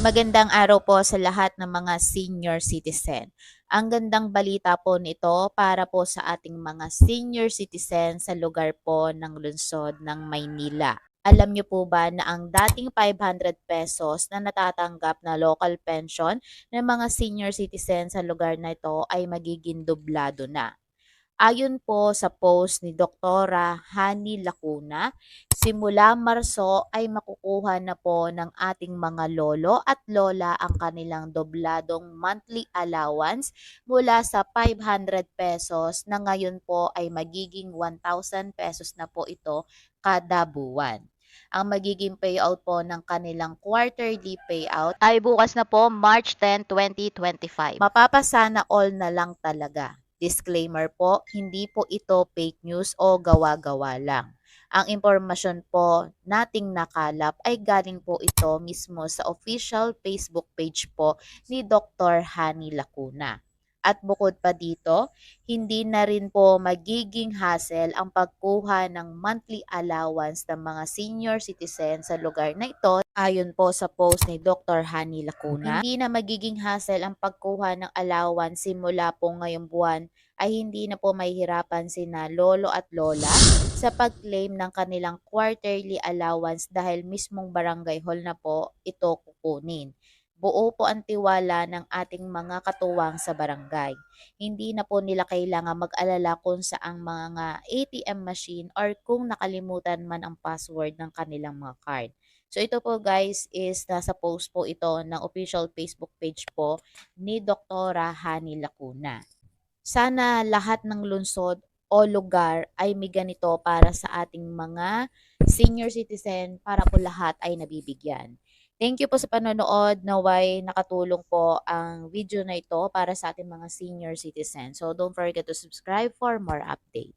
Magandang araw po sa lahat ng mga senior citizen. Ang gandang balita po nito para po sa ating mga senior citizen sa lugar po ng lungsod ng Maynila. Alam niyo po ba na ang dating 500 pesos na natatanggap na local pension ng mga senior citizen sa lugar na ito ay magiging dublado na? Ayon po sa post ni Doktora Hani Lacuna, simula Marso ay makukuha na po ng ating mga lolo at lola ang kanilang dobladong monthly allowance mula sa 500 pesos na ngayon po ay magiging 1,000 pesos na po ito kada buwan. Ang magiging payout po ng kanilang quarterly payout ay bukas na po March 10, 2025. Mapapasana all na lang talaga. Disclaimer po, hindi po ito fake news o gawa-gawa lang. Ang impormasyon po nating nakalap ay galing po ito mismo sa official Facebook page po ni Dr. Hani Lacuna. At bukod pa dito, hindi na rin po magiging hassle ang pagkuha ng monthly allowance ng mga senior citizen sa lugar na ito. Ayon po sa post ni Dr. Hani Lacuna, hindi na magiging hassle ang pagkuha ng allowance simula po ngayong buwan ay hindi na po mahihirapan sina lolo at lola sa pag-claim ng kanilang quarterly allowance dahil mismong barangay hall na po ito kukunin. Buo po ang tiwala ng ating mga katuwang sa barangay. Hindi na po nila kailangan mag-alala kung saang mga ATM machine or kung nakalimutan man ang password ng kanilang mga card. So ito po guys is nasa post po ito ng official Facebook page po ni Doktora Hani Lacuna. Sana lahat ng lungsod o lugar ay may ganito para sa ating mga senior citizen para po lahat ay nabibigyan. Thank you po sa panonood. Naway nakatulong po ang video na ito para sa ating mga senior citizen. So don't forget to subscribe for more update.